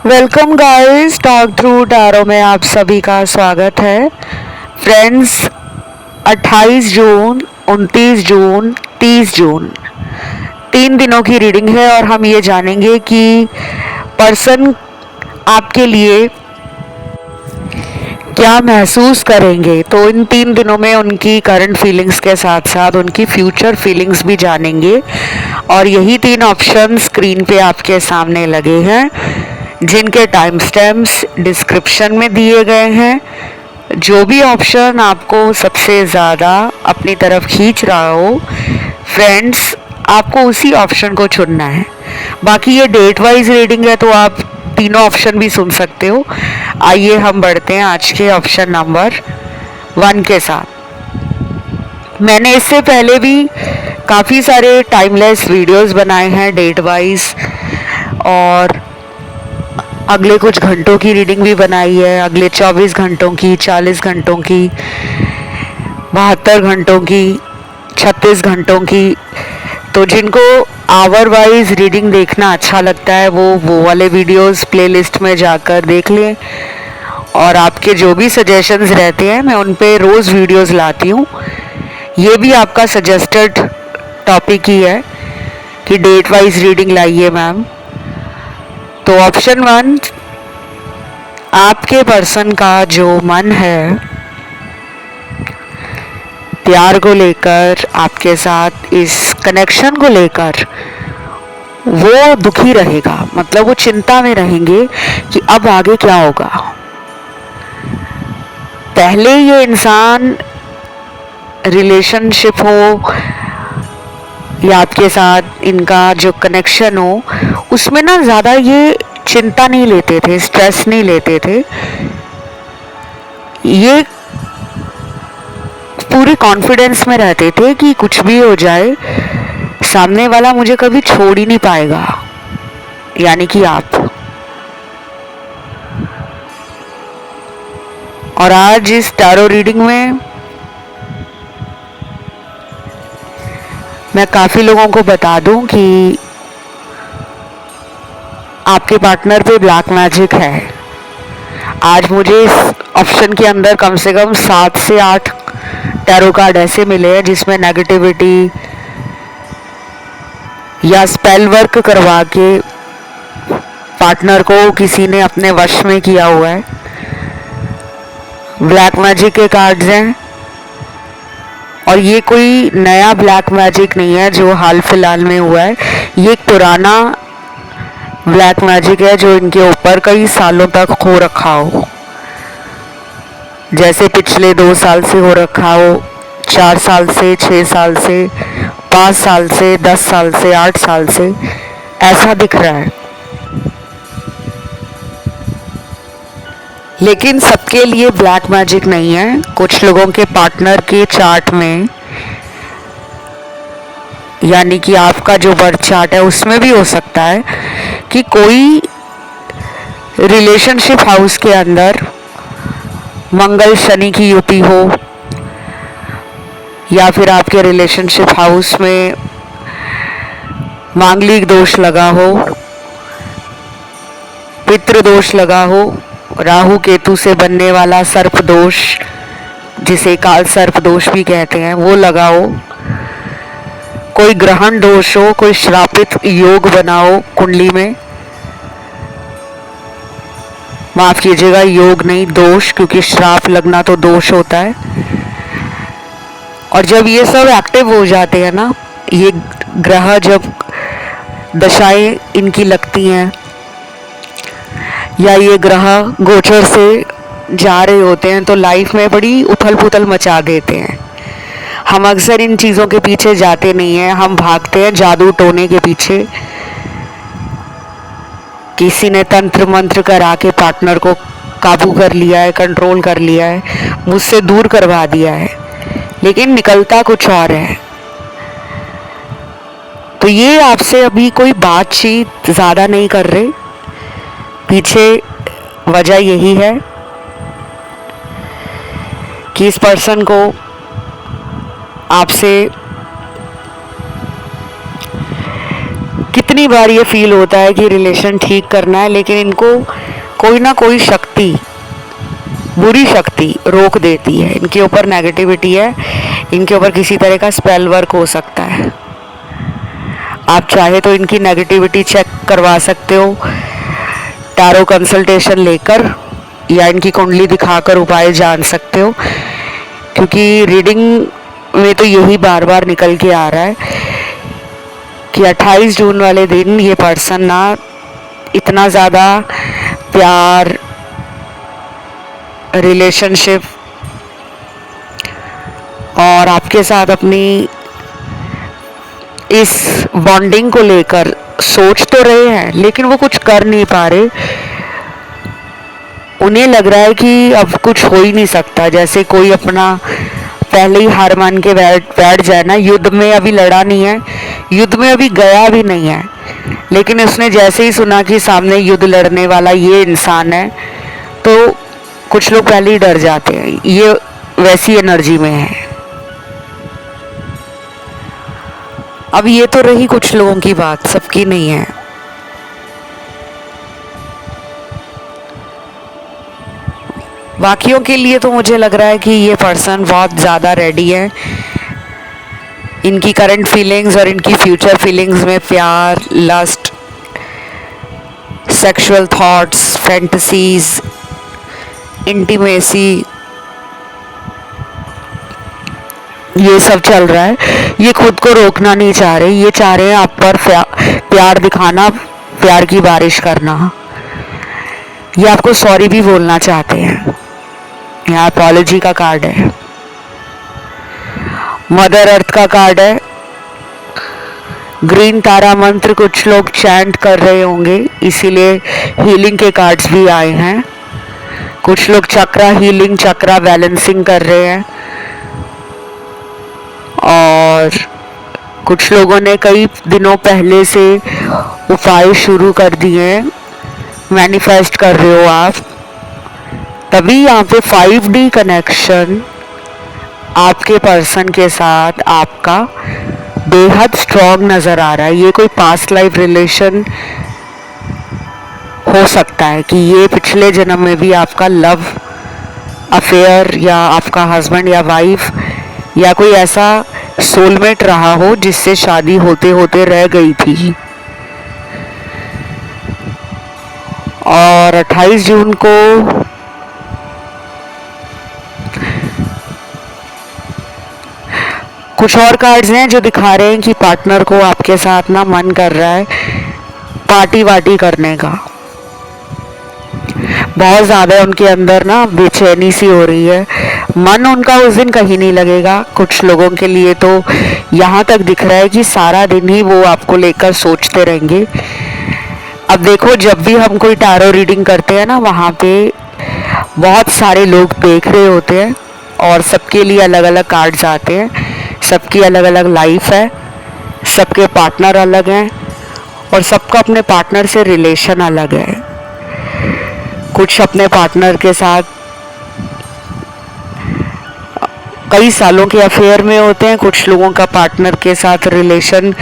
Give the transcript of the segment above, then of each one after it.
Welcome guys, talk through tarot में आप सभी का स्वागत है। फ्रेंड्स, 28 जून, 29 जून, 30 जून 3 दिनों की रीडिंग है और हम ये जानेंगे कि पर्सन आपके लिए क्या महसूस करेंगे। तो इन 3 दिनों में उनकी करंट फीलिंग्स के साथ साथ उनकी फ्यूचर फीलिंग्स भी जानेंगे और यही 3 ऑप्शन स्क्रीन पे आपके सामने लगे हैं, जिनके टाइम स्टैम्प्स डिस्क्रिप्शन में दिए गए हैं। जो भी ऑप्शन आपको सबसे ज़्यादा अपनी तरफ खींच रहा हो फ्रेंड्स, आपको उसी ऑप्शन को चुनना है। बाकी ये डेट वाइज रीडिंग है तो आप तीनों ऑप्शन भी सुन सकते हो। आइए हम बढ़ते हैं आज के ऑप्शन नंबर 1 के साथ। मैंने इससे पहले भी काफ़ी सारे टाइमलेस वीडियोस बनाए हैं डेट वाइज, और अगले कुछ घंटों की रीडिंग भी बनाई है, अगले 24 घंटों की, 40 घंटों की, 72 घंटों की, 36 घंटों की। तो जिनको आवर वाइज रीडिंग देखना अच्छा लगता है वो वाले वीडियोस प्लेलिस्ट में जाकर देख लें, और आपके जो भी सजेशंस रहते हैं मैं उन पे रोज़ वीडियोस लाती हूँ। ये भी आपका सजेस्टेड टॉपिक ही है कि डेट वाइज रीडिंग लाइए मैम। तो ऑप्शन 1, आपके पर्सन का जो मन है प्यार को लेकर, आपके साथ इस कनेक्शन को लेकर, वो दुखी रहेगा। मतलब वो चिंता में रहेंगे कि अब आगे क्या होगा। पहले ये इंसान रिलेशनशिप हो या आपके साथ इनका जो कनेक्शन हो, उसमें ना ज़्यादा ये चिंता नहीं लेते थे, स्ट्रेस नहीं लेते थे। ये पूरे कॉन्फिडेंस में रहते थे कि कुछ भी हो जाए सामने वाला मुझे कभी छोड़ ही नहीं पाएगा, यानी कि आप। और आज इस टैरो रीडिंग में मैं काफ़ी लोगों को बता दूं कि आपके पार्टनर पे ब्लैक मैजिक है। आज मुझे इस ऑप्शन के अंदर कम से कम 7 से 8 टैरो कार्ड ऐसे मिले हैं जिसमें नेगेटिविटी या स्पेल वर्क करवा के पार्टनर को किसी ने अपने वश में किया हुआ है। ब्लैक मैजिक के कार्ड्स हैं, और ये कोई नया ब्लैक मैजिक नहीं है जो हाल फिलहाल में हुआ है। ये एक पुराना ब्लैक मैजिक है जो इनके ऊपर कई सालों तक हो रखा हो, जैसे पिछले 2 साल से हो रखा हो, 4 साल से, 6 साल से, 5 साल से, 10 साल से, 8 साल से, ऐसा दिख रहा है। लेकिन सबके लिए ब्लैक मैजिक नहीं है। कुछ लोगों के पार्टनर के चार्ट में, यानी कि आपका जो बर्थ चार्ट है उसमें भी हो सकता है कि कोई रिलेशनशिप हाउस के अंदर मंगल शनि की युति हो, या फिर आपके रिलेशनशिप हाउस में मांगलिक दोष लगा हो, पितृ दोष लगा हो, राहु केतु से बनने वाला सर्प दोष, जिसे काल सर्प दोष भी कहते हैं, वो लगा हो, कोई ग्रहण दोष हो, कोई श्रापित योग बना हो कुंडली में। माफ कीजिएगा, योग नहीं, दोष, क्योंकि श्राप लगना तो दोष होता है। और जब ये सब एक्टिव हो जाते हैं ना, ये ग्रह जब दशाएं इनकी लगती हैं या ये ग्रह गोचर से जा रहे होते हैं, तो लाइफ में बड़ी उथल पुथल मचा देते हैं। हम अक्सर इन चीज़ों के पीछे जाते नहीं हैं, हम भागते हैं जादू टोने के पीछे। किसी ने तंत्र मंत्र करा के पार्टनर को काबू कर लिया है, कंट्रोल कर लिया है, मुझसे दूर करवा दिया है, लेकिन निकलता कुछ और है। तो ये आपसे अभी कोई बातचीत ज़्यादा नहीं कर रहे। पीछे वजह यही है कि इस पर्सन को आपसे कितनी बार ये फील होता है कि रिलेशन ठीक करना है, लेकिन इनको कोई ना कोई शक्ति, बुरी शक्ति रोक देती है। इनके ऊपर नेगेटिविटी है, इनके ऊपर किसी तरह का स्पेल वर्क हो सकता है। आप चाहे तो इनकी नेगेटिविटी चेक करवा सकते हो टैरो कंसल्टेशन लेकर, या इनकी कुंडली दिखाकर उपाय जान सकते हो, क्योंकि रीडिंग में तो यही बार बार निकल के आ रहा है कि 28 जून वाले दिन ये पर्सन ना इतना ज़्यादा प्यार, रिलेशनशिप और आपके साथ अपनी इस बॉन्डिंग को लेकर सोच तो रहे हैं, लेकिन वो कुछ कर नहीं पा रहे। उन्हें लग रहा है कि अब कुछ हो ही नहीं सकता, जैसे कोई अपना पहले ही हार मान के बैठ जाए ना। युद्ध में अभी लड़ा नहीं है, युद्ध में अभी गया भी नहीं है, लेकिन उसने जैसे ही सुना कि सामने युद्ध लड़ने वाला ये इंसान है, तो कुछ लोग पहले ही डर जाते हैं। ये वैसी एनर्जी में है। अब ये तो रही कुछ लोगों की बात, सबकी नहीं है। बाकियों के लिए तो मुझे लग रहा है कि ये पर्सन बहुत ज़्यादा रेडी है। इनकी करंट फीलिंग्स और इनकी फ्यूचर फीलिंग्स में प्यार, lust, sexual thoughts, fantasies, intimacy, ये सब चल रहा है। ये खुद को रोकना नहीं चाह रहे, ये चाह रहे हैं आप पर प्यार दिखाना, प्यार की बारिश करना। ये आपको सॉरी भी बोलना चाहते हैं। यहाँ अपॉलॉजी का कार्ड है, मदर अर्थ का कार्ड है, ग्रीन तारा मंत्र कुछ लोग चैंट कर रहे होंगे, इसीलिए हीलिंग के कार्ड्स भी आए हैं। कुछ लोग चक्रा हीलिंग, चक्रा बैलेंसिंग कर रहे हैं, और कुछ लोगों ने कई दिनों पहले से उपाय शुरू कर दिए हैं। मैनिफेस्ट कर रहे हो आप, तभी यहाँ पे 5D कनेक्शन आपके पर्सन के साथ आपका बेहद स्ट्रॉन्ग नज़र आ रहा है। ये कोई पास्ट लाइफ रिलेशन हो सकता है कि ये पिछले जन्म में भी आपका लव अफेयर, या आपका हस्बैंड या वाइफ, या कोई ऐसा सोलमेट रहा हो जिससे शादी होते होते रह गई थी। और 28 जून को कुछ और कार्ड्स हैं जो दिखा रहे हैं कि पार्टनर को आपके साथ ना मन कर रहा है पार्टी वार्टी करने का। बहुत ज़्यादा उनके अंदर ना बेचैनी सी हो रही है, मन उनका उस दिन कहीं नहीं लगेगा। कुछ लोगों के लिए तो यहाँ तक दिख रहा है कि सारा दिन ही वो आपको लेकर सोचते रहेंगे। अब देखो, जब भी हम कोई टैरो रीडिंग करते हैं ना, वहाँ पे बहुत सारे लोग देख रहे होते हैं और सबके लिए अलग अलग कार्ड्स आते हैं, सबकी अलग अलग लाइफ है, सबके पार्टनर अलग हैं और सबका अपने पार्टनर से रिलेशन अलग है। कुछ अपने पार्टनर के साथ कई सालों के अफेयर में होते हैं, कुछ लोगों का पार्टनर के साथ रिलेशन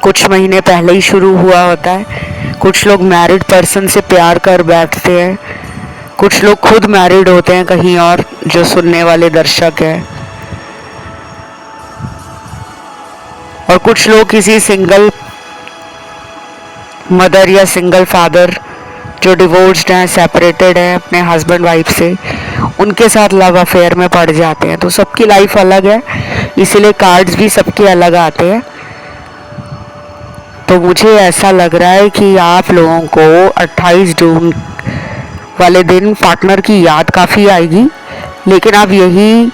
कुछ महीने पहले ही शुरू हुआ होता है। कुछ लोग मैरिड पर्सन से प्यार कर बैठते हैं, कुछ लोग खुद मैरिड होते हैं कहीं और, जो सुनने वाले दर्शक हैं, और कुछ लोग किसी सिंगल मदर या सिंगल फादर जो डिवोर्स्ड हैं, सेपरेटेड हैं अपने हस्बैंड वाइफ से, उनके साथ लव अफेयर में पड़ जाते हैं। तो सबकी लाइफ अलग है, इसीलिए कार्ड्स भी सबके अलग आते हैं। तो मुझे ऐसा लग रहा है कि आप लोगों को 28 जून वाले दिन पार्टनर की याद काफ़ी आएगी, लेकिन आप यही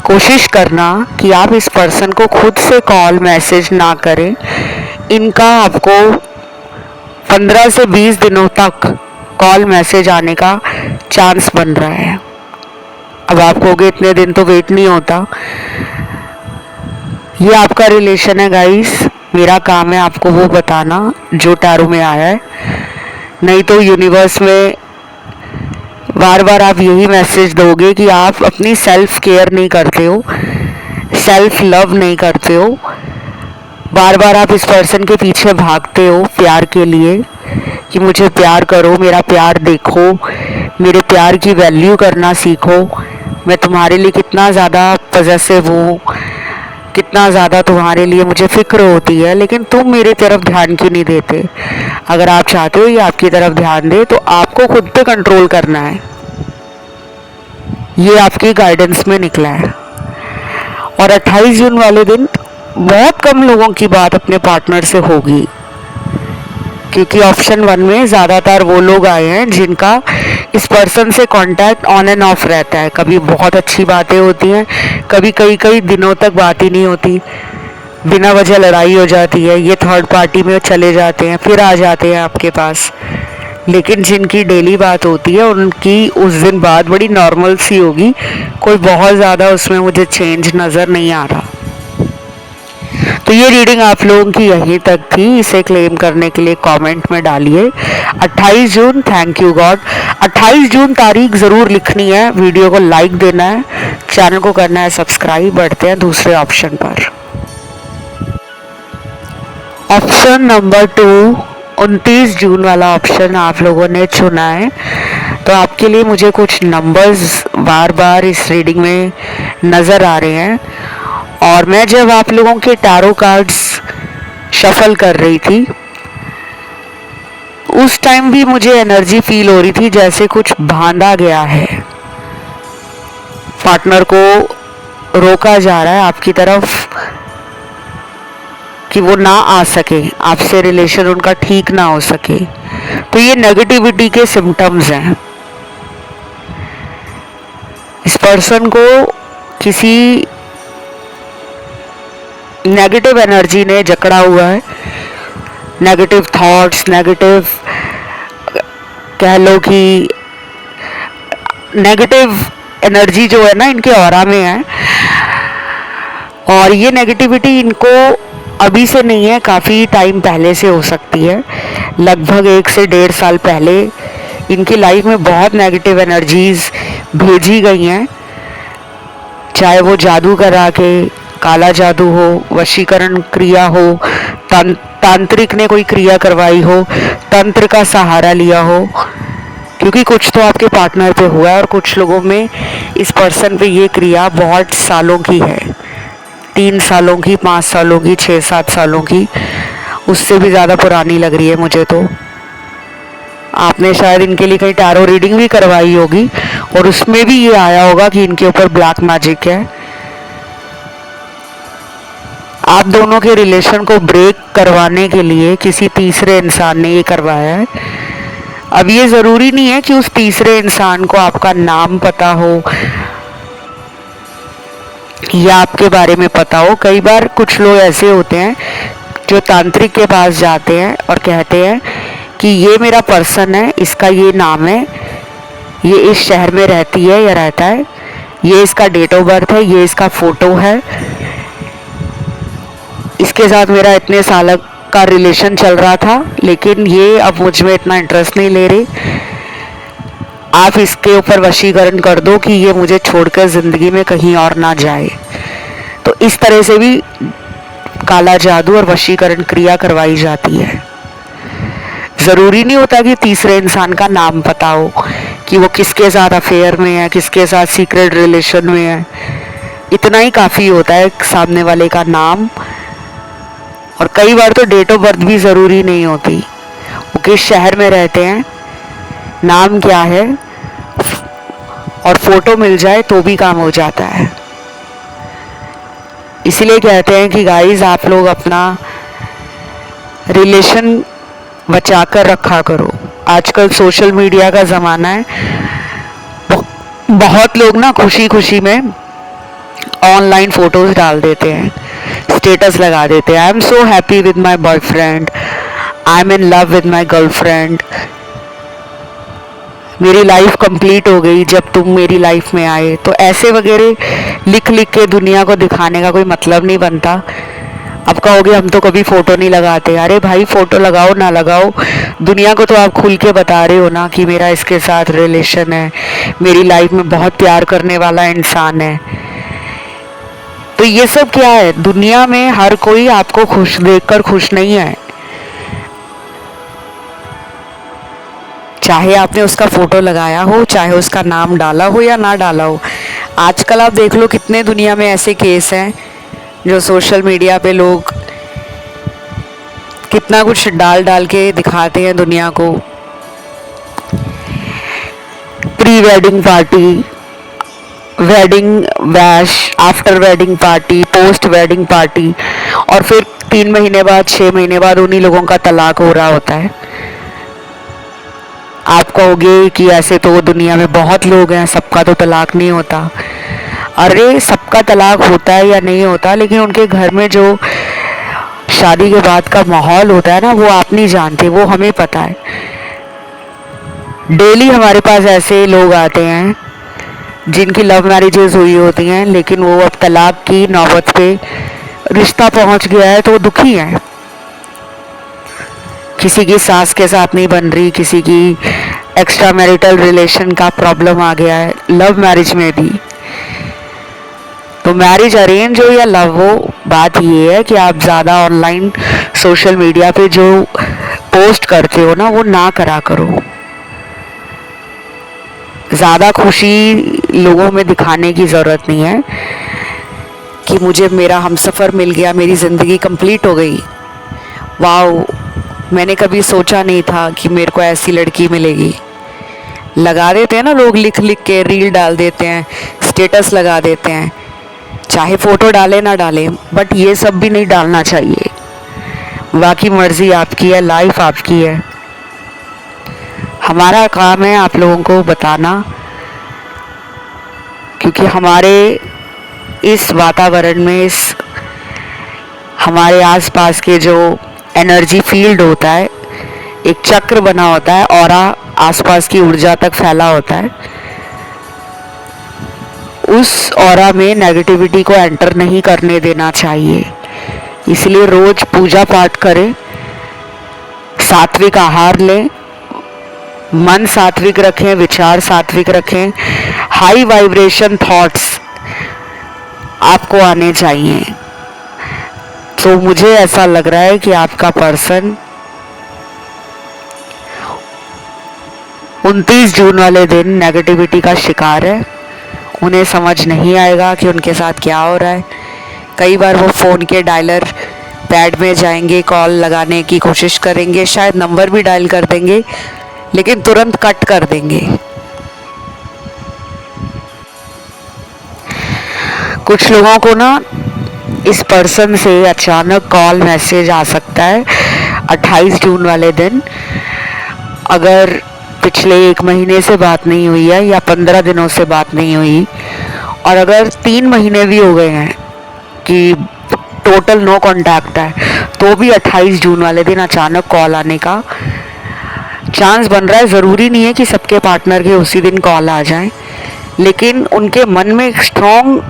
कोशिश करना कि आप इस पर्सन को खुद से कॉल मैसेज ना करें। इनका आपको 15 से 20 दिनों तक कॉल मैसेज आने का चांस बन रहा है। अब आप कहोगे इतने दिन तो वेट नहीं होता। ये आपका रिलेशन है गाइस, मेरा काम है आपको वो बताना जो टैरो में आया है। नहीं तो यूनिवर्स में बार बार आप यही मैसेज दोगे कि आप अपनी सेल्फ केयर नहीं करते हो, सेल्फ लव नहीं करते हो, बार बार आप इस पर्सन के पीछे भागते हो प्यार के लिए कि मुझे प्यार करो, मेरा प्यार देखो, मेरे प्यार की वैल्यू करना सीखो, मैं तुम्हारे लिए कितना ज़्यादा पॉजेसिव हूँ, कितना ज़्यादा तुम्हारे लिए मुझे फिक्र होती है, लेकिन तुम मेरी तरफ ध्यान क्यों नहीं देते। अगर आप चाहते हो ये आपकी तरफ ध्यान दे तो आपको खुद पे कंट्रोल करना है। ये आपकी गाइडेंस में निकला है। और 28 जून वाले दिन बहुत कम लोगों की बात अपने पार्टनर से होगी, क्योंकि ऑप्शन 1 में ज़्यादातर वो लोग आए हैं जिनका इस पर्सन से कांटेक्ट ऑन एंड ऑफ रहता है। कभी बहुत अच्छी बातें होती हैं, कभी कई कई दिनों तक बात ही नहीं होती, बिना वजह लड़ाई हो जाती है, ये थर्ड पार्टी में चले जाते हैं, फिर आ जाते हैं आपके पास। लेकिन जिनकी डेली बात होती है उनकी उस दिन बात बड़ी नॉर्मल सी होगी, कोई बहुत ज़्यादा उसमें मुझे चेंज नज़र नहीं आ रहा। तो ये रीडिंग आप लोगों की यहीं तक थी। इसे क्लेम करने के लिए कमेंट में डालिए 28 जून, थैंक यू गॉड। 28 जून तारीख ज़रूर लिखनी है, वीडियो को लाइक देना है, चैनल को करना है सब्सक्राइब। बढ़ते हैं दूसरे ऑप्शन पर। ऑप्शन नंबर 2, 29 जून वाला ऑप्शन आप लोगों ने चुना है। तो आपके लिए मुझे कुछ नंबर्स बार बार इस रीडिंग में नज़र आ रहे हैं, और मैं जब आप लोगों के टैरो कार्ड्स शफल कर रही थी उस टाइम भी मुझे एनर्जी फील हो रही थी जैसे कुछ बांधा गया है, पार्टनर को रोका जा रहा है आपकी तरफ कि वो ना आ सके, आपसे रिलेशन उनका ठीक ना हो सके। तो ये नेगेटिविटी के सिम्टम्स हैं। इस पर्सन को किसी नेगेटिव एनर्जी ने जकड़ा हुआ है, नेगेटिव थॉट्स, नेगेटिव कह लो कि नेगेटिव एनर्जी जो है ना इनके ऑरा में है, और ये नेगेटिविटी इनको अभी से नहीं है, काफ़ी टाइम पहले से हो सकती है। लगभग 1 से 1.5 साल पहले इनकी लाइफ में बहुत नेगेटिव एनर्जीज भेजी गई हैं, चाहे वो जादू करा के, काला जादू हो, वशीकरण क्रिया हो, तांत्रिक ने कोई क्रिया करवाई हो, तंत्र का सहारा लिया हो, क्योंकि कुछ तो आपके पार्टनर पे हुआ है और कुछ लोगों में इस पर्सन पे ये क्रिया बहुत सालों की है, 3 सालों की, 5 सालों की, 6-7 सालों की, उससे भी ज़्यादा पुरानी लग रही है मुझे। तो आपने शायद इनके लिए कहीं टैरो रीडिंग भी करवाई होगी और उसमें भी ये आया होगा कि इनके ऊपर ब्लैक मैजिक है। आप दोनों के रिलेशन को ब्रेक करवाने के लिए किसी तीसरे इंसान ने ये करवाया है। अब ये ज़रूरी नहीं है कि उस तीसरे इंसान को आपका नाम पता हो या आपके बारे में पता हो। कई बार कुछ लोग ऐसे होते हैं जो तांत्रिक के पास जाते हैं और कहते हैं कि ये मेरा पर्सन है, इसका ये नाम है, ये इस शहर में रहती है या रहता है, ये इसका डेट ऑफ बर्थ है, ये इसका फ़ोटो है, इसके साथ मेरा इतने साल का रिलेशन चल रहा था, लेकिन ये अब मुझ में इतना इंटरेस्ट नहीं ले रही, आप इसके ऊपर वशीकरण कर दो कि ये मुझे छोड़कर ज़िंदगी में कहीं और ना जाए। तो इस तरह से भी काला जादू और वशीकरण क्रिया करवाई जाती है। ज़रूरी नहीं होता कि तीसरे इंसान का नाम पता हो, कि वो किसके साथ अफेयर में है, किसके साथ सीक्रेट रिलेशन में है। इतना ही काफ़ी होता है सामने वाले का नाम, और कई बार तो डेट ऑफ बर्थ भी ज़रूरी नहीं होती, वो किस शहर में रहते हैं, नाम क्या है और फोटो मिल जाए तो भी काम हो जाता है। इसीलिए कहते हैं कि गाइस आप लोग अपना रिलेशन बचा कर रखा करो। आजकल सोशल मीडिया का ज़माना है, बहुत लोग ना खुशी खुशी में ऑनलाइन फ़ोटोज़ डाल देते हैं, स्टेटस लगा देते हैं, I am so happy with my boyfriend, I am in love with my girlfriend, मेरी लाइफ कंप्लीट हो गई जब तुम मेरी लाइफ में आए। तो ऐसे वगैरह लिख लिख के दुनिया को दिखाने का कोई मतलब नहीं बनता। अब कहोगे हम तो कभी फ़ोटो नहीं लगाते, अरे भाई फ़ोटो लगाओ ना लगाओ, दुनिया को तो आप खुल के बता रहे हो ना कि मेरा इसके साथ रिलेशन है, मेरी लाइफ में बहुत प्यार करने वाला इंसान है। तो ये सब क्या है, दुनिया में हर कोई आपको खुश देखकर खुश नहीं है। चाहे आपने उसका फोटो लगाया हो, चाहे उसका नाम डाला हो या ना डाला हो। आजकल आप देख लो कितने दुनिया में ऐसे केस हैं जो सोशल मीडिया पे लोग कितना कुछ डाल डाल के दिखाते हैं दुनिया को। Pre wedding party, wedding bash, after wedding party, post wedding party, और फिर 3 महीने बाद 6 महीने बाद उन्हीं लोगों का तलाक हो रहा होता है। आप कहोगे कि ऐसे तो दुनिया में बहुत लोग हैं, सबका तो तलाक नहीं होता। अरे सबका तलाक होता है या नहीं होता, लेकिन उनके घर में जो शादी के बाद का माहौल होता है ना, वो आप नहीं जानते, वो हमें पता है। डेली हमारे पास ऐसे लोग आते हैं जिनकी लव मैरिजेस हुई होती हैं, लेकिन वो अब तलाक की नौबत पे रिश्ता पहुंच गया है तो वो दुखी हैं। किसी की सास के साथ नहीं बन रही, किसी की एक्स्ट्रा मैरिटल रिलेशन का प्रॉब्लम आ गया है, लव मैरिज में भी। तो मैरिज अरेंज हो या लव हो, बात ये है कि आप ज़्यादा ऑनलाइन सोशल मीडिया पे जो पोस्ट करते हो ना, वो ना करा करो। ज़्यादा खुशी लोगों में दिखाने की ज़रूरत नहीं है कि मुझे मेरा हमसफ़र मिल गया, मेरी ज़िंदगी कंप्लीट हो गई, वाओ मैंने कभी सोचा नहीं था कि मेरे को ऐसी लड़की मिलेगी। लगा देते हैं ना लोग, लिख लिख के रील डाल देते हैं, स्टेटस लगा देते हैं, चाहे फ़ोटो डाले ना डाले, बट ये सब भी नहीं डालना चाहिए। बाकी मर्ज़ी आपकी है, लाइफ आपकी है। हमारा काम है आप लोगों को बताना, क्योंकि हमारे इस वातावरण में, इस हमारे आसपास के जो एनर्जी फील्ड होता है, एक चक्र बना होता है, ऑरा आसपास की ऊर्जा तक फैला होता है, उस ऑरा में नेगेटिविटी को एंटर नहीं करने देना चाहिए। इसलिए रोज पूजा पाठ करें, सात्विक आहार लें, मन सात्विक रखें, विचार सात्विक रखें, हाई वाइब्रेशन थॉट्स आपको आने चाहिए। तो मुझे ऐसा लग रहा है कि आपका पर्सन 29 जून वाले दिन नेगेटिविटी का शिकार है। उन्हें समझ नहीं आएगा कि उनके साथ क्या हो रहा है। कई बार वो फ़ोन के डायलर पैड में जाएंगे, कॉल लगाने की कोशिश करेंगे, शायद नंबर भी डायल कर देंगे, लेकिन तुरंत कट कर देंगे। कुछ लोगों को ना इस पर्सन से अचानक कॉल मैसेज आ सकता है 28 जून वाले दिन। अगर पिछले 1 महीने से बात नहीं हुई है या 15 दिनों से बात नहीं हुई, और अगर 3 महीने भी हो गए हैं कि टोटल नो कांटेक्ट है, तो भी 28 जून वाले दिन अचानक कॉल आने का चांस बन रहा है। ज़रूरी नहीं है कि सबके पार्टनर के उसी दिन कॉल आ जाए, लेकिन उनके मन में एक स्ट्रॉन्ग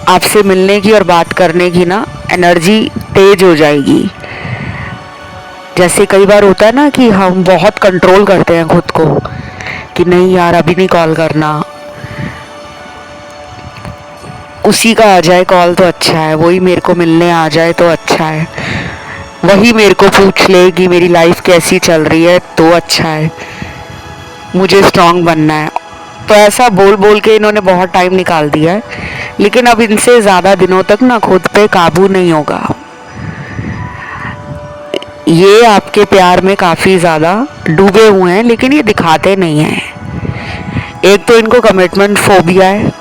आपसे मिलने की और बात करने की ना एनर्जी तेज हो जाएगी। जैसे कई बार होता है ना कि हम बहुत कंट्रोल करते हैं खुद को कि नहीं यार अभी नहीं कॉल करना, उसी का आ जाए कॉल तो अच्छा है, वही मेरे को मिलने आ जाए तो अच्छा है, वही मेरे को पूछ ले कि मेरी लाइफ कैसी चल रही है तो अच्छा है, मुझे स्ट्रांग बनना है। तो ऐसा बोल बोल के इन्होंने बहुत टाइम निकाल दिया है, लेकिन अब इनसे ज़्यादा दिनों तक ना खुद पे काबू नहीं होगा। ये आपके प्यार में काफ़ी ज़्यादा डूबे हुए हैं, लेकिन ये दिखाते नहीं हैं। एक तो इनको कमिटमेंट फोबिया है,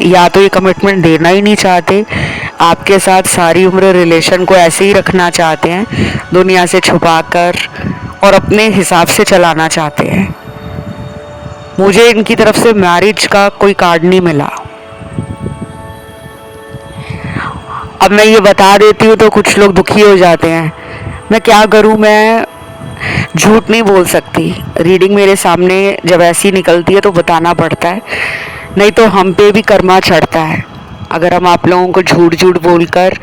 या तो ये कमिटमेंट देना ही नहीं चाहते, आपके साथ सारी उम्र रिलेशन को ऐसे ही रखना चाहते हैं, दुनिया से छुपा कर और अपने हिसाब से चलाना चाहते हैं। मुझे इनकी तरफ से मैरिज का कोई कार्ड नहीं मिला। अब मैं ये बता देती हूँ तो कुछ लोग दुखी हो जाते हैं, मैं क्या करूँ, मैं झूठ नहीं बोल सकती। रीडिंग मेरे सामने जब ऐसी निकलती है तो बताना पड़ता है, नहीं तो हम पे भी कर्मा चढ़ता है। अगर हम आप लोगों को झूठ झूठ बोलकर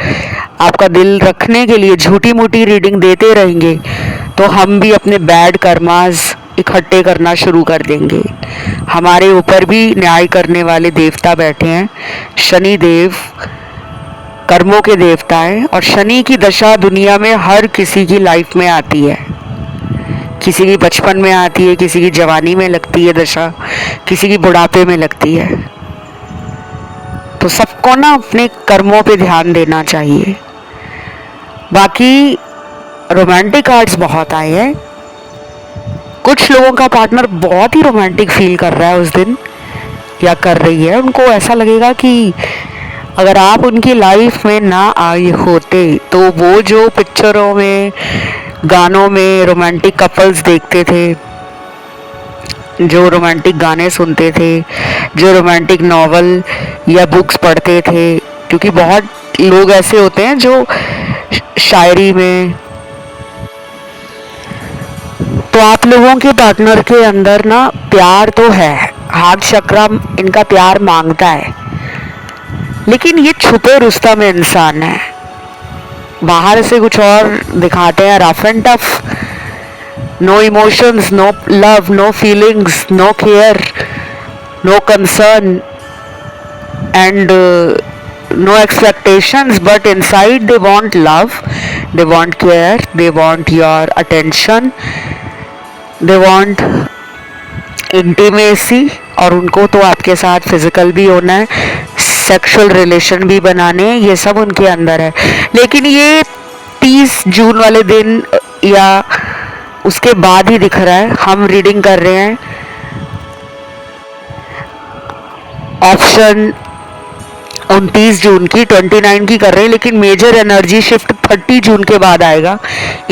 आपका दिल रखने के लिए झूठी मूठी रीडिंग देते रहेंगे तो हम भी अपने बैड कर्मास इकट्ठे करना शुरू कर देंगे। हमारे ऊपर भी न्याय करने वाले देवता बैठे हैं, शनि देव कर्मों के देवता हैं, और शनि की दशा दुनिया में हर किसी की लाइफ में आती है। किसी की बचपन में आती है, किसी की जवानी में लगती है दशा, किसी की बुढ़ापे में लगती है। तो सबको ना अपने कर्मों पे ध्यान देना चाहिए। बाकी रोमांटिक कार्ड्स बहुत आए हैं। कुछ लोगों का पार्टनर बहुत ही रोमांटिक फील कर रहा है उस दिन, या कर रही है। उनको ऐसा लगेगा कि अगर आप उनकी लाइफ में ना आए होते तो वो जो पिक्चरों में, गानों में रोमांटिक कपल्स देखते थे, जो रोमांटिक गाने सुनते थे, जो रोमांटिक नॉवल या बुक्स पढ़ते थे, क्योंकि बहुत लोग ऐसे होते हैं जो शायरी में, तो आप लोगों के पार्टनर के अंदर ना प्यार तो है, हार्ट चक्रा इनका प्यार मांगता है, लेकिन ये छुपे रुस्तम इंसान है। बाहर से कुछ और दिखाते हैं, rough and tough, no emotions, no love, no feelings, no care, no concern and no expectations, but inside they want love, they want care, they want your attention, they want intimacy, और उनको तो आपके साथ physical भी होना है, sexual relation भी बनाने हैं, ये सब उनके अंदर है। लेकिन ये 30 जून वाले दिन या उसके बाद ही दिख रहा है। हम रीडिंग कर रहे हैं ऑप्शन 29 जून की, 29 की कर रहे हैं, लेकिन मेजर एनर्जी शिफ्ट 30 जून के बाद आएगा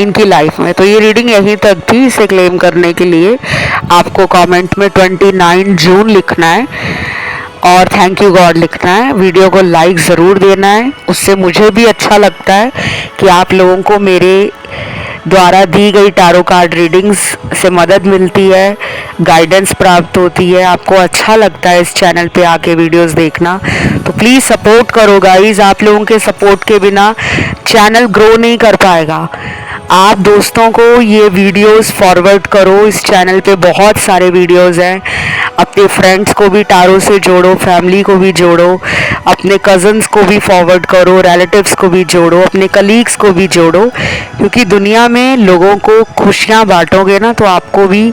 इनकी लाइफ में। तो ये रीडिंग यहीं तक थी। इसे क्लेम करने के लिए आपको कमेंट में 29 जून लिखना है और थैंक यू गॉड लिखना है। वीडियो को लाइक ज़रूर देना है, उससे मुझे भी अच्छा लगता है कि आप लोगों को मेरे द्वारा दी गई टारो कार्ड रीडिंग्स से मदद मिलती है, गाइडेंस प्राप्त होती है, आपको अच्छा लगता है इस चैनल पे आके वीडियोस देखना। तो प्लीज़ सपोर्ट करो गाइस, आप लोगों के सपोर्ट के बिना चैनल ग्रो नहीं कर पाएगा। आप दोस्तों को ये वीडियोस फॉरवर्ड करो, इस चैनल पे बहुत सारे वीडियोस हैं। अपने फ्रेंड्स को भी टारो से जोड़ो, फैमिली को भी जोड़ो, अपने कज़न्स को भी फॉरवर्ड करो, रिलेटिव्स को भी जोड़ो, अपने कलीग्स को भी जोड़ो, क्योंकि दुनिया में लोगों को खुशियाँ बांटोगे ना तो आपको भी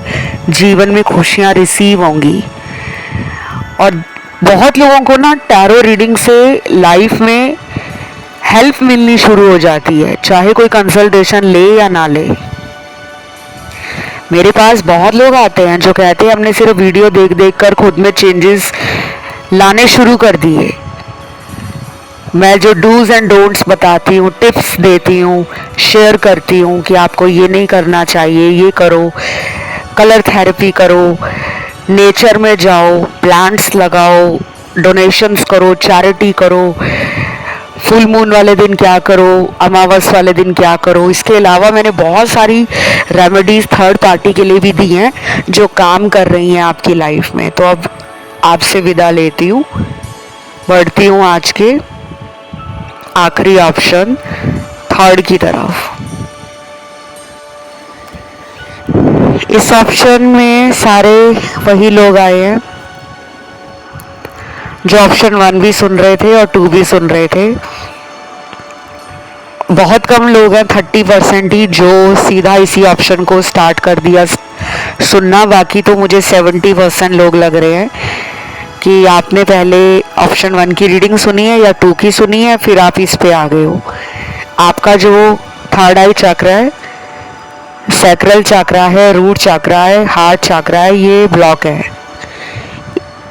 जीवन में खुशियाँ रिसीव होंगी। और बहुत लोगों को ना टैरो रीडिंग से लाइफ में हेल्प मिलनी शुरू हो जाती है, चाहे कोई कंसल्टेशन ले या ना ले। मेरे पास बहुत लोग आते हैं जो कहते हैं हमने सिर्फ वीडियो देख देख कर खुद में चेंजेस लाने शुरू कर दिए। मैं जो डूज एंड डोंट्स बताती हूँ, टिप्स देती हूँ, शेयर करती हूँ कि आपको ये नहीं करना चाहिए, ये करो, कलर थेरेपी करो, नेचर में जाओ, प्लांट्स लगाओ, डोनेशंस करो, चैरिटी करो, फुल मून वाले दिन क्या करो, अमावस वाले दिन क्या करो। इसके अलावा मैंने बहुत सारी रेमेडीज़ थर्ड पार्टी के लिए भी दी हैं जो काम कर रही हैं आपकी लाइफ में। तो अब आपसे विदा लेती हूँ, बढ़ती हूँ आज के आखिरी ऑप्शन थर्ड की तरफ। इस ऑप्शन में सारे वही लोग आए हैं जो ऑप्शन 1 भी सुन रहे थे और 2 भी सुन रहे थे। बहुत कम लोग हैं, 30% ही, जो सीधा इसी ऑप्शन को स्टार्ट कर दिया सुनना। बाकी तो मुझे 70% लोग लग रहे हैं कि आपने पहले ऑप्शन 1 की रीडिंग सुनी है या 2 की सुनी है, फिर आप इस पे आ गए हो। आपका जो थर्ड आई चक्र है, सैक्रल चक्रा है, रूट चक्रा है, हार्ट चक्रा है, ये ब्लॉक है।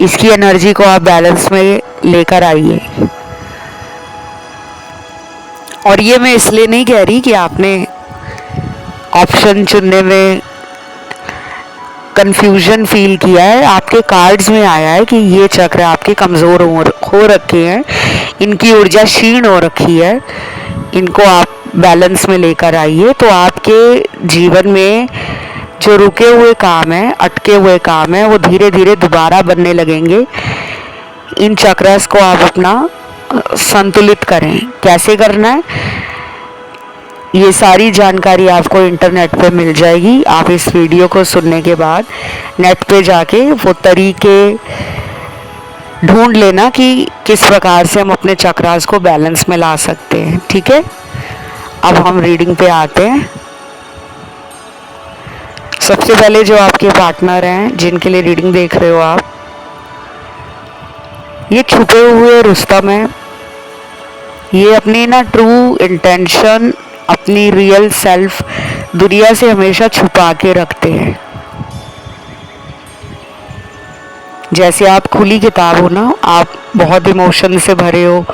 इसकी एनर्जी को आप बैलेंस में लेकर आइए। और ये मैं इसलिए नहीं कह रही कि आपने ऑप्शन चुनने में कंफ्यूजन फील किया है, आपके कार्ड्स में आया है कि ये चक्र आपके कमज़ोर हो रखे हैं, इनकी ऊर्जा क्षीण हो रखी है, इनको आप बैलेंस में लेकर आइए। तो आपके जीवन में जो रुके हुए काम है, अटके हुए काम है, वो धीरे धीरे दोबारा बनने लगेंगे। इन चक्रस को आप अपना संतुलित करें। कैसे करना है? ये सारी जानकारी आपको इंटरनेट पे मिल जाएगी। आप इस वीडियो को सुनने के बाद नेट पे जाके वो तरीके ढूंढ लेना कि किस प्रकार से हम अपने चक्रास को बैलेंस में ला सकते हैं। ठीक है, अब हम रीडिंग पे आते हैं। सबसे पहले जो आपके पार्टनर हैं, जिनके लिए रीडिंग देख रहे हो आप, ये छुपे हुए रुस्तम है। ये अपनी ना ट्रू इंटेंशन, अपनी रियल सेल्फ दुनिया से हमेशा छुपा के रखते हैं। जैसे आप खुली किताब हो ना, आप बहुत इमोशन से भरे हो,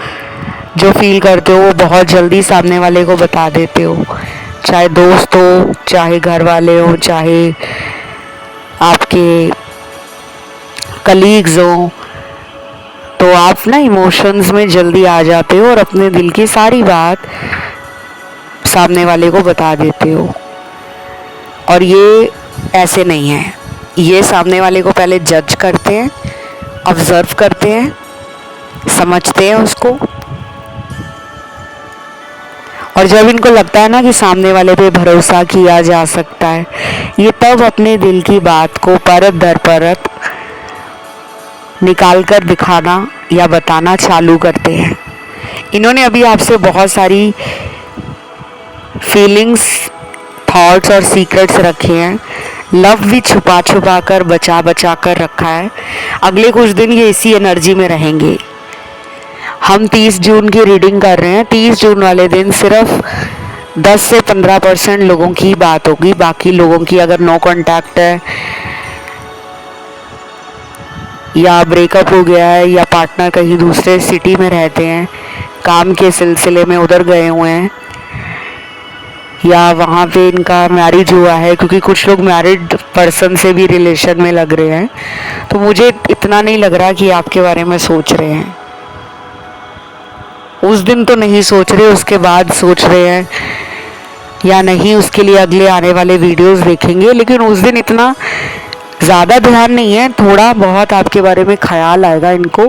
जो फील करते हो वो बहुत जल्दी सामने वाले को बता देते हो, चाहे दोस्त हो, चाहे घर वाले हो, चाहे आपके कलीग्स हो। तो आप ना इमोशंस में जल्दी आ जाते हो और अपने दिल की सारी बात सामने वाले को बता देते हो। और ये ऐसे नहीं है, ये सामने वाले को पहले जज करते हैं, ऑब्जर्व करते हैं, समझते हैं उसको। और जब इनको लगता है ना कि सामने वाले पे भरोसा किया जा सकता है, ये तब अपने दिल की बात को परत दर परत निकाल कर दिखाना या बताना चालू करते हैं। इन्होंने अभी आपसे बहुत सारी फीलिंग्स, थॉट्स और सीक्रेट्स रखे हैं। लव भी छुपा छुपा कर, बचा बचा कर रखा है। अगले कुछ दिन ये इसी एनर्जी में रहेंगे। हम 30 जून की रीडिंग कर रहे हैं। 30 जून वाले दिन सिर्फ 10 से 15% लोगों की बात होगी। बाकी लोगों की अगर नो कांटेक्ट है, या ब्रेकअप हो गया है, या पार्टनर कहीं दूसरे सिटी में रहते हैं, काम के सिलसिले में उधर गए हुए हैं, या वहाँ पे इनका मैरिज हुआ है, क्योंकि कुछ लोग मैरिड पर्सन से भी रिलेशन में लग रहे हैं। तो मुझे इतना नहीं लग रहा कि आपके बारे में सोच रहे हैं। उस दिन तो नहीं सोच रहे, उसके बाद सोच रहे हैं या नहीं, उसके लिए अगले आने वाले वीडियोस देखेंगे। लेकिन उस दिन इतना ज़्यादा ध्यान नहीं है, थोड़ा बहुत आपके बारे में ख्याल आएगा इनको,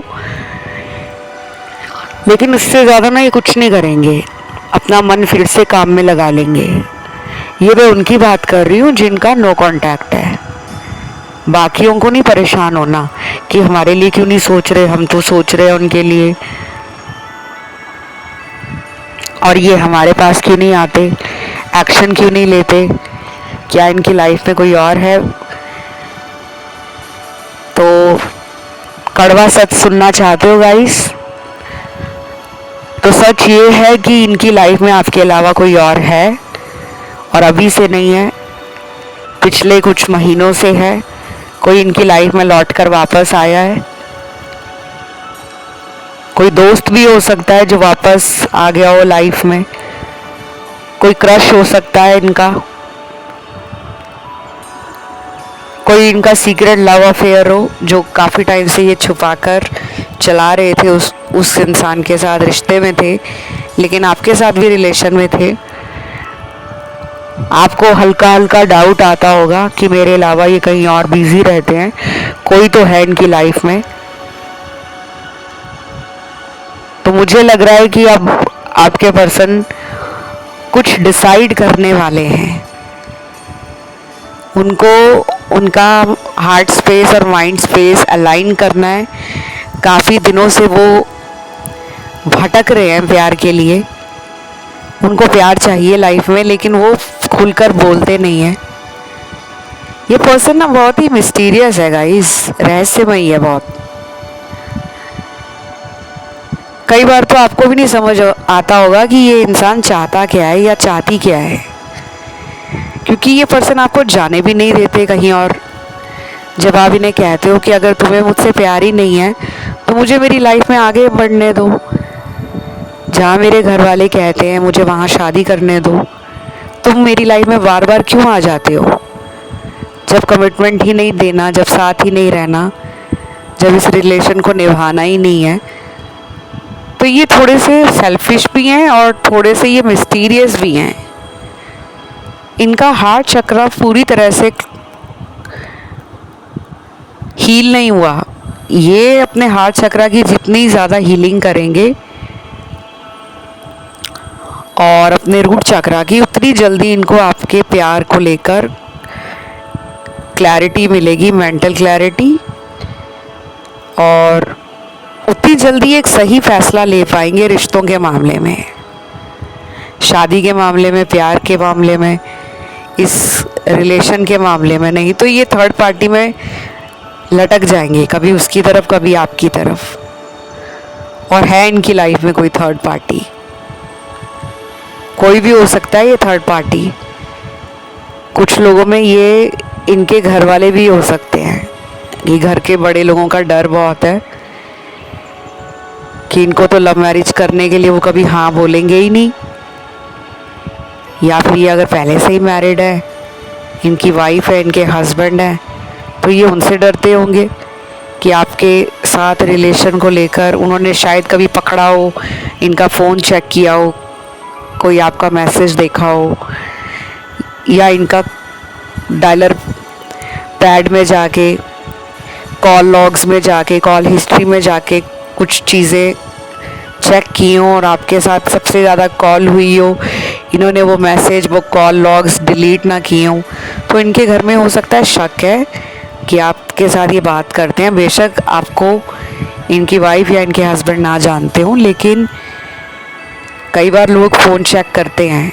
लेकिन उससे ज़्यादा ना ये कुछ नहीं करेंगे। अपना मन फिर से काम में लगा लेंगे। ये मैं उनकी बात कर रही हूँ जिनका नो कांटेक्ट है। बाकियों को नहीं परेशान होना कि हमारे लिए क्यों नहीं सोच रहे, हम तो सोच रहे हैं उनके लिए, और ये हमारे पास क्यों नहीं आते, एक्शन क्यों नहीं लेते, क्या इनकी लाइफ में कोई और है। तो कड़वा सच सुनना चाहते हो गाइस, तो सच ये है कि इनकी लाइफ में आपके अलावा कोई और है, और अभी से नहीं है, पिछले कुछ महीनों से है। कोई इनकी लाइफ में लौट कर वापस आया है। कोई दोस्त भी हो सकता है जो वापस आ गया हो लाइफ में। कोई क्रश हो सकता है इनका। कोई इनका सीक्रेट लव अफेयर हो जो काफ़ी टाइम से ये छुपा कर चला रहे थे, उस इंसान के साथ रिश्ते में थे, लेकिन आपके साथ भी रिलेशन में थे। आपको हल्का हल्का डाउट आता होगा कि मेरे अलावा ये कहीं और बिजी रहते हैं, कोई तो है इनकी लाइफ में। तो मुझे लग रहा है कि अब आपके पर्सन कुछ डिसाइड करने वाले हैं। उनको उनका हार्ट स्पेस और माइंड स्पेस अलाइन करना है। काफ़ी दिनों से वो भटक रहे हैं प्यार के लिए। उनको प्यार चाहिए लाइफ में, लेकिन वो खुलकर बोलते नहीं हैं। ये पर्सन ना बहुत ही मिस्टीरियस है गाइस, रहस्यमयी है बहुत। कई बार तो आपको भी नहीं समझ आता होगा कि ये इंसान चाहता क्या है या चाहती क्या है, क्योंकि ये पर्सन आपको जाने भी नहीं देते कहीं और। जब आप इन्हें कहते हो कि अगर तुम्हें मुझसे प्यार ही नहीं है तो मुझे मेरी लाइफ में आगे बढ़ने दो, जहाँ मेरे घर वाले कहते हैं मुझे वहाँ शादी करने दो, तुम मेरी लाइफ में बार बार क्यों आ जाते हो? जब कमिटमेंट ही नहीं देना, जब साथ ही नहीं रहना, जब इस रिलेशन को निभाना ही नहीं है। तो ये थोड़े से सेल्फिश भी हैं और थोड़े से ये मिस्टीरियस भी हैं। इनका हार्ट चक्र पूरी तरह से हील नहीं हुआ। ये अपने हार्ट चक्र की जितनी ज़्यादा हीलिंग करेंगे और अपने रूट चक्रा की, उतनी जल्दी इनको आपके प्यार को लेकर क्लैरिटी मिलेगी, मेंटल क्लैरिटी, और उतनी जल्दी एक सही फैसला ले पाएंगे रिश्तों के मामले में, शादी के मामले में, प्यार के मामले में, इस रिलेशन के मामले में। नहीं तो ये थर्ड पार्टी में लटक जाएंगे, कभी उसकी तरफ कभी आपकी तरफ, और है इनकी लाइफ में कोई थर्ड पार्टी। कोई भी हो सकता है ये थर्ड पार्टी। कुछ लोगों में ये इनके घर वाले भी हो सकते हैं। ये घर के बड़े लोगों का डर बहुत है कि इनको तो लव मैरिज करने के लिए वो कभी हाँ बोलेंगे ही नहीं, या फिर ये अगर पहले से ही मैरिड है, इनकी वाइफ है, इनके हस्बैंड है, तो ये उनसे डरते होंगे कि आपके साथ रिलेशन को लेकर उन्होंने शायद कभी पकड़ा हो, इनका फ़ोन चेक किया हो, कोई आपका मैसेज देखा हो, या इनका डायलर पैड में जाके, कॉल लॉग्स में जाके, कॉल हिस्ट्री में जाके कुछ चीज़ें चेक की हो और आपके साथ सबसे ज़्यादा कॉल हुई हो, इन्होंने वो मैसेज, वो कॉल लॉग्स डिलीट ना किए हों, तो इनके घर में हो सकता है शक है कि आपके साथ ये बात करते हैं। बेशक आपको इनकी वाइफ या इनके हस्बैंड ना जानते हों, लेकिन कई बार लोग फ़ोन चेक करते हैं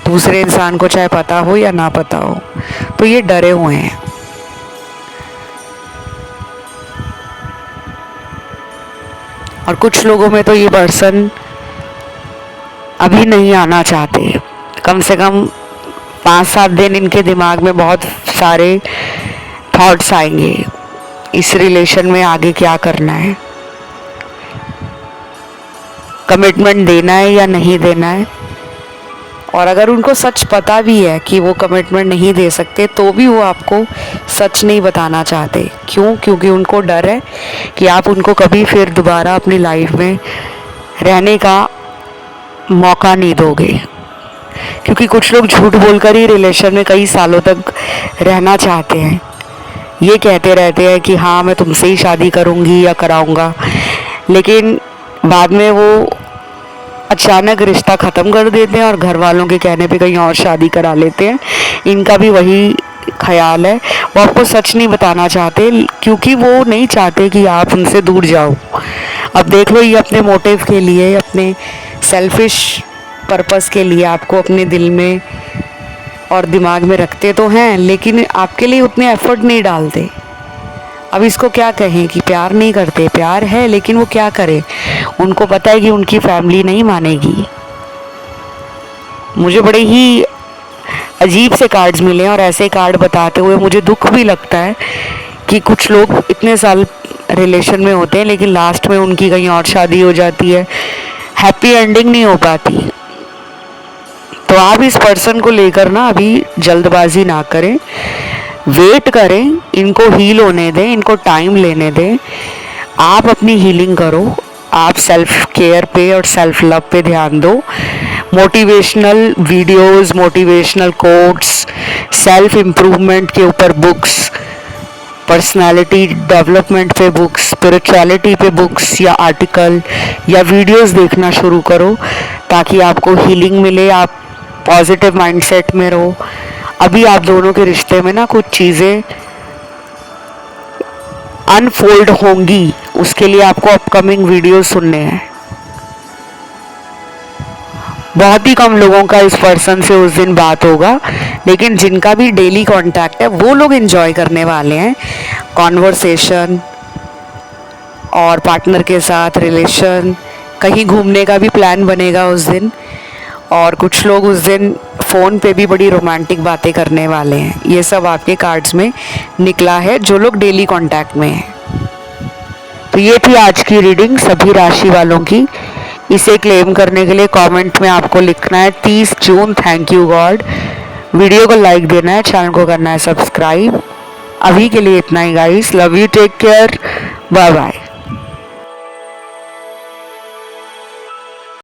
दूसरे इंसान को, चाहे पता हो या ना पता हो, तो ये डरे हुए हैं। और कुछ लोगों में तो ये पर्सन अभी नहीं आना चाहते, कम से कम 5-7 दिन इनके दिमाग में बहुत सारे थॉट्स आएंगे इस रिलेशन में आगे क्या करना है, कमिटमेंट देना है या नहीं देना है। और अगर उनको सच पता भी है कि वो कमिटमेंट नहीं दे सकते, तो भी वो आपको सच नहीं बताना चाहते। क्यों? क्योंकि उनको डर है कि आप उनको कभी फिर दोबारा अपनी लाइफ में रहने का मौका नहीं दोगे। क्योंकि कुछ लोग झूठ बोलकर ही रिलेशन में कई सालों तक रहना चाहते हैं। ये कहते रहते हैं कि हाँ मैं तुमसे ही शादी करूँगी या कराऊँगा, लेकिन बाद में वो अचानक रिश्ता ख़त्म कर देते हैं और घर वालों के कहने पे कहीं और शादी करा लेते हैं। इनका भी वही ख्याल है, वो आपको सच नहीं बताना चाहते क्योंकि वो नहीं चाहते कि आप उनसे दूर जाओ। अब देख लो, ये अपने मोटिव के लिए, अपने सेल्फिश पर्पस के लिए आपको अपने दिल में और दिमाग में रखते तो हैं, लेकिन आपके लिए उतने एफर्ट नहीं डालते। अब इसको क्या कहें कि प्यार नहीं करते? प्यार है, लेकिन वो क्या करे, उनको पता है कि उनकी फैमिली नहीं मानेगी। मुझे बड़े ही अजीब से कार्ड्स मिले और ऐसे कार्ड बताते हुए मुझे दुख भी लगता है कि कुछ लोग इतने साल रिलेशन में होते हैं लेकिन लास्ट में उनकी कहीं और शादी हो जाती है, हैप्पी एंडिंग नहीं हो पाती। तो आप इस पर्सन को लेकर ना अभी जल्दबाजी ना करें, वेट करें, इनको हील होने दें, इनको टाइम लेने दें। आप अपनी हीलिंग करो, आप सेल्फ केयर पे और सेल्फ लव पे ध्यान दो। Motivational videos, motivational quotes, self improvement के ऊपर बुक्स, पर्सनालिटी डेवलपमेंट पे बुक्स, स्पिरिचुअलिटी पे बुक्स या आर्टिकल या वीडियोस देखना शुरू करो ताकि आपको हीलिंग मिले, आप पॉजिटिव माइंडसेट में रहो। अभी आप दोनों के रिश्ते में ना कुछ चीज़ें अनफोल्ड होंगी, उसके लिए आपको अपकमिंग वीडियो सुनने हैं। बहुत ही कम लोगों का इस पर्सन से उस दिन बात होगा, लेकिन जिनका भी डेली कांटेक्ट है वो लोग एंजॉय करने वाले हैं कॉन्वर्सेशन और पार्टनर के साथ रिलेशन। कहीं घूमने का भी प्लान बनेगा उस दिन, और कुछ लोग उस दिन फ़ोन पे भी बड़ी रोमांटिक बातें करने वाले हैं। ये सब आपके कार्ड्स में निकला है जो लोग डेली कांटेक्ट में हैं। तो ये थी आज की रीडिंग सभी राशि वालों की। इसे क्लेम करने के लिए कमेंट में आपको लिखना है 30 जून, थैंक यू गॉड। वीडियो को लाइक देना है, चैनल को करना है सब्सक्राइब। अभी के लिए इतना ही guys, love you, take care, bye bye.